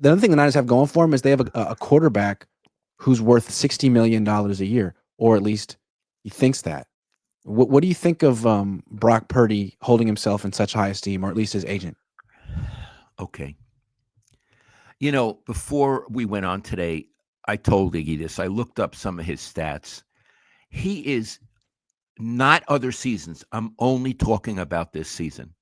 the other thing the Niners have going for them is they have a quarterback who's worth $60 million a year, or at least he thinks that. What do you think of Brock Purdy holding himself in such high esteem, or at least his agent? Okay. Before we went on today, I told Iggy this. I looked up some of his stats. He is not other seasons. I'm only talking about this season.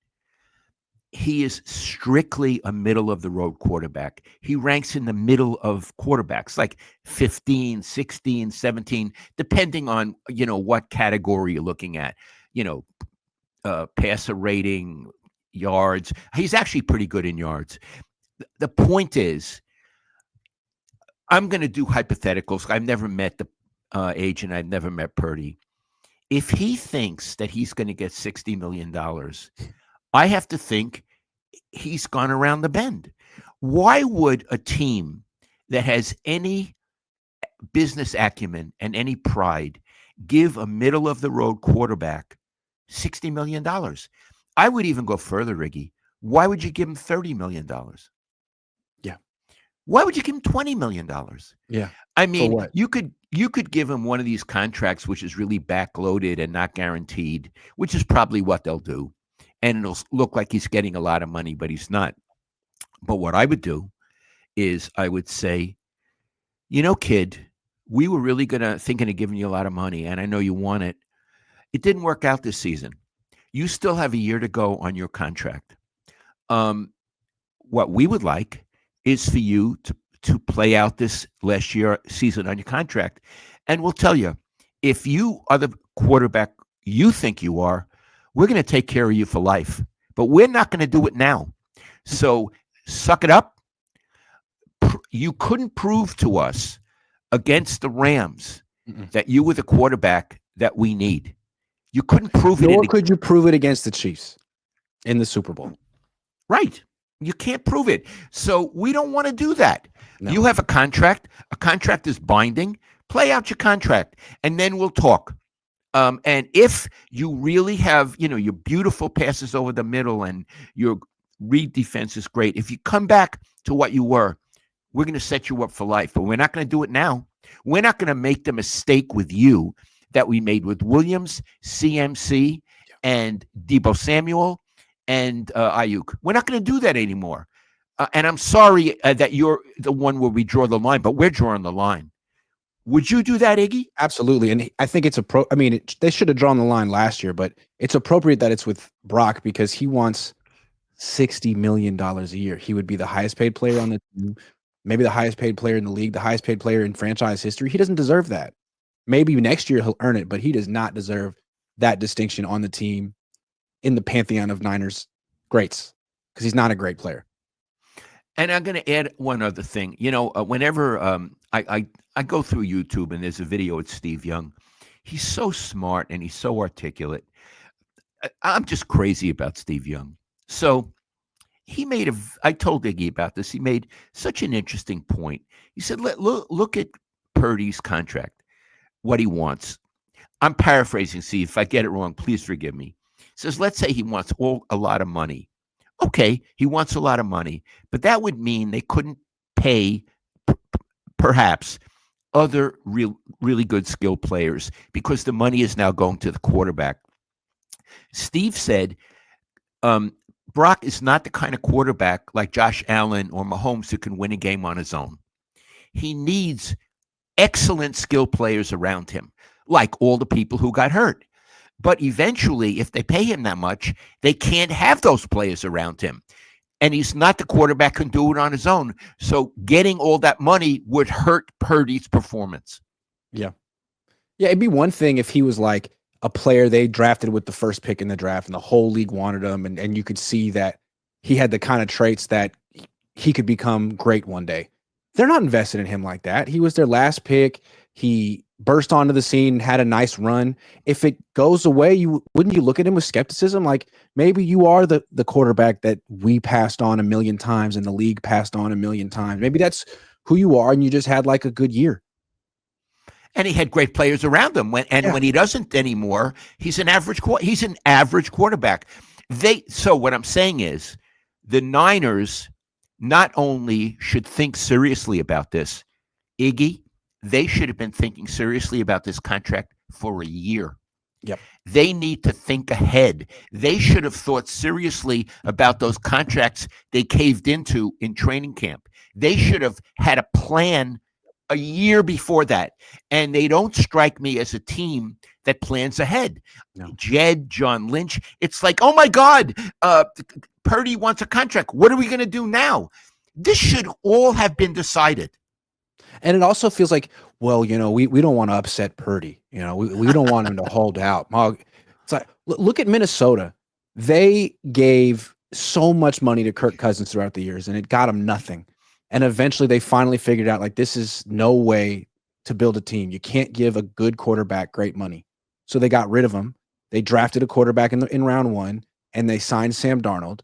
He is strictly a middle of the road quarterback. He ranks in the middle of quarterbacks, like 15, 16, 17, depending on, what category you're looking at. You know, passer rating, yards. He's actually pretty good in yards. The point is, I'm going to do hypotheticals. I've never met the agent. I've never met Purdy. If he thinks that he's going to get $60 million, I have to think he's gone around the bend. Why would a team that has any business acumen and any pride give a middle of the road quarterback $60 million? I would even go further, Riggy. Why would you give him $30 million? Yeah. Why would you give him $20 million? Yeah. I For mean, what? you could give him one of these contracts, which is really backloaded and not guaranteed, which is probably what they'll do. And it'll look like he's getting a lot of money, but he's not. But what I would do is I would say, kid, we were really thinking of giving you a lot of money, and I know you want it. It didn't work out this season. You still have a year to go on your contract. What we would like is for you to play out this last year season on your contract. And we'll tell you, if you are the quarterback you think you are, we're going to take care of you for life. But we're not going to do it now. So suck it up. You couldn't prove to us against the Rams that you were the quarterback that we need. You couldn't prove it. Nor could you prove it against the Chiefs in the Super Bowl. Right. You can't prove it. So we don't want to do that. No. You have a contract. A contract is binding. Play out your contract, and then we'll talk. And if you really have, your beautiful passes over the middle and your read defense is great, if you come back to what you were, we're going to set you up for life. But we're not going to do it now. We're not going to make the mistake with you that we made with Williams, CMC, and Deebo Samuel, and Ayuk. We're not going to do that anymore. And I'm sorry that you're the one where we draw the line, but we're drawing the line. Would you do that, Iggy? Absolutely. And I think it's they should have drawn the line last year, but it's appropriate that it's with Brock because he wants $60 million a year. He would be the highest paid player on the team, maybe the highest paid player in the league, the highest paid player in franchise history. He doesn't deserve that. Maybe next year he'll earn it, but he does not deserve that distinction on the team in the pantheon of Niners greats because he's not a great player. And I'm going to add one other thing. Whenever I go through YouTube and there's a video with Steve Young, he's so smart and he's so articulate. I'm just crazy about Steve Young. So I told Iggy about this. He made such an interesting point. He said, look at Purdy's contract, what he wants. I'm paraphrasing, see if I get it wrong, please forgive me. He says, let's say he wants a lot of money. Okay, he wants a lot of money, but that would mean they couldn't pay perhaps other really good skill players because the money is now going to the quarterback. Steve said, Brock is not the kind of quarterback like Josh Allen or Mahomes who can win a game on his own. He needs excellent skill players around him, like all the people who got hurt. But eventually, if they pay him that much, they can't have those players around him. And he's not the quarterback who can do it on his own. So getting all that money would hurt Purdy's performance. Yeah. Yeah, it'd be one thing if he was like a player they drafted with the first pick in the draft and the whole league wanted him. And you could see that he had the kind of traits that he could become great one day. They're not invested in him like that. He was their last pick. He burst onto the scene and had a nice run. If it goes away, wouldn't you look at him with skepticism? Like maybe you are the quarterback that we passed on 1,000,000 times and the league passed on 1,000,000 times. Maybe that's who you are and you just had like a good year. And he had great players around him. When he doesn't anymore, he's an average quarterback. So what I'm saying is the Niners not only should think seriously about this, Iggy, they should have been thinking seriously about this contract for a year. Yep. They need to think ahead. They should have thought seriously about those contracts they caved into in training camp. They should have had a plan a year before that. And they don't strike me as a team that plans ahead. No. Jed, John Lynch, it's like, oh my God, Purdy wants a contract. What are we going to do now? This should all have been decided. And it also feels like, well, we don't want to upset Purdy. We don't want him to hold out. It's like, look at Minnesota. They gave so much money to Kirk Cousins throughout the years, and it got him nothing. And eventually they finally figured out, like, this is no way to build a team. You can't give a good quarterback great money. So they got rid of him. They drafted a quarterback in round 1, and they signed Sam Darnold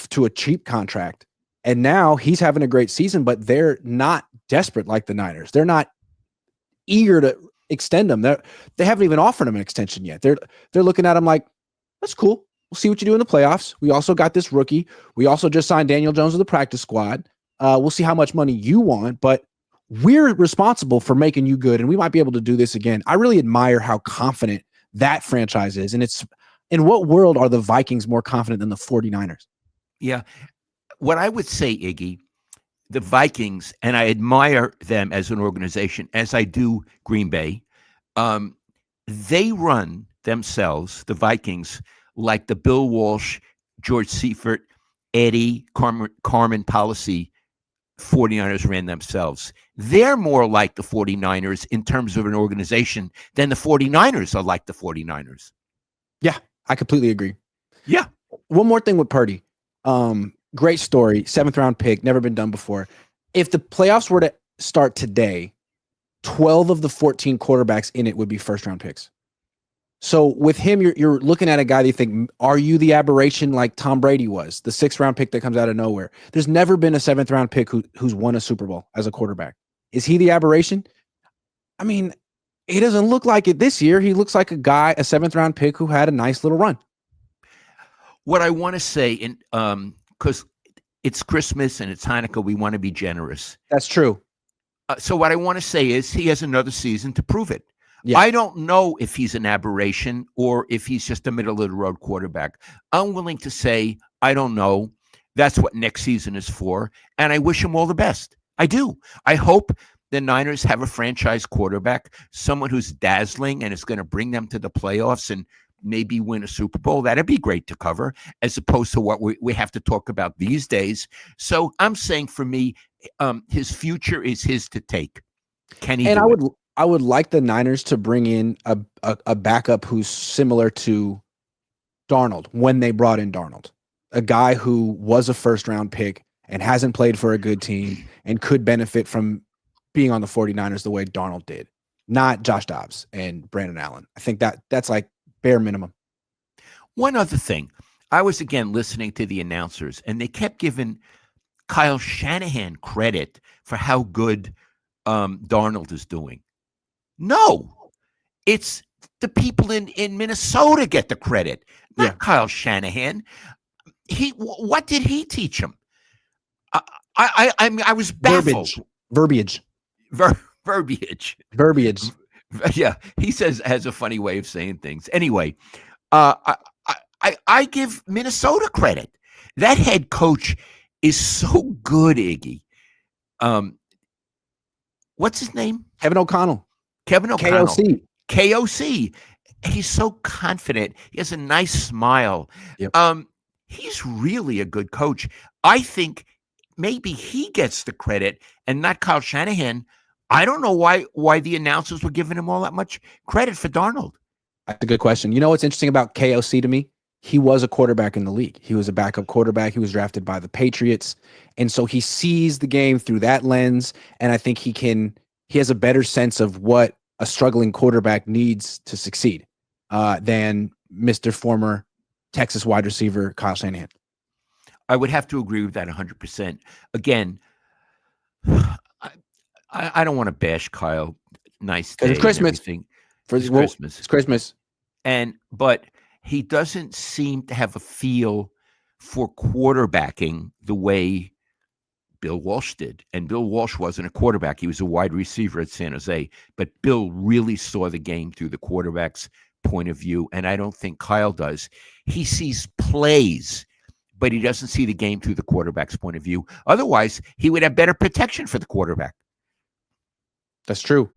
to a cheap contract. And now he's having a great season, but they're not desperate like the Niners. They're not eager to extend him. They haven't even offered him an extension yet. They're looking at him like, that's cool. We'll see what you do in the playoffs. We also got this rookie. We also just signed Daniel Jones to the practice squad. We'll see how much money you want, but we're responsible for making you good, and we might be able to do this again. I really admire how confident that franchise is, and it's in what world are the Vikings more confident than the 49ers? Yeah. What I would say, Iggy, the Vikings, and I admire them as an organization, as I do Green Bay, they run themselves, the Vikings, like the Bill Walsh, George Seifert, Eddie, Carmen policy 49ers ran themselves. They're more like the 49ers in terms of an organization than the 49ers are like the 49ers. Yeah, I completely agree. Yeah. One more thing with Purdy. Great story. 7th round pick, never been done before. If the playoffs were to start today, 12 of the 14 quarterbacks in it would be first round picks. So with him, you're looking at a guy that you think, are you the aberration like Tom Brady was, the 6th round pick that comes out of nowhere? There's never been a 7th round pick who's won a Super Bowl as a quarterback. Is he the aberration? I mean, he doesn't look like it this year. He looks like a 7th round pick who had a nice little run. What I want to say, because it's Christmas and it's Hanukkah, we want to be generous. That's true. So what I want to say is he has another season to prove it. Yeah. I don't know if he's an aberration or if he's just a middle-of-the-road quarterback. I'm willing to say I don't know. That's what next season is for, and I wish him all the best. I do. I hope the Niners have a franchise quarterback, someone who's dazzling and is going to bring them to the playoffs and maybe win a Super Bowl. That'd be great to cover, as opposed to what we have to talk about these days. So I'm saying, for me, his future is his to take. Can he? And I would like the Niners to bring in a backup who's similar to Darnold when they brought in Darnold, a guy who was a first round pick and hasn't played for a good team and could benefit from being on the 49ers the way Darnold did, not Josh Dobbs and Brandon Allen. I think that's like bare minimum. One other thing, I was again listening to the announcers, and they kept giving Kyle Shanahan credit for how good Darnold is doing. No, it's the people in Minnesota get the credit, not Kyle Shanahan. What did he teach him? I was baffled. Verbiage. Yeah, he has a funny way of saying things. Anyway, I give Minnesota credit. That head coach is so good, Iggy. What's his name? Kevin O'Connell. KOC. He's so confident. He has a nice smile. Yep. He's really a good coach. I think maybe he gets the credit and not Kyle Shanahan. I don't know why the announcers were giving him all that much credit for Darnold. That's a good question. You know what's interesting about KOC to me? He was a quarterback in the league. He was a backup quarterback. He was drafted by the Patriots. And so he sees the game through that lens. And I think he has a better sense of what a struggling quarterback needs to succeed than Mr. former Texas wide receiver Kyle Shanahan. I would have to agree with that 100%. Again, I don't want to bash Kyle. Nice day. It's Christmas. Christmas. It's Christmas. But he doesn't seem to have a feel for quarterbacking the way Bill Walsh did. And Bill Walsh wasn't a quarterback. He was a wide receiver at San Jose. But Bill really saw the game through the quarterback's point of view. And I don't think Kyle does. He sees plays, but he doesn't see the game through the quarterback's point of view. Otherwise, he would have better protection for the quarterback. That's true.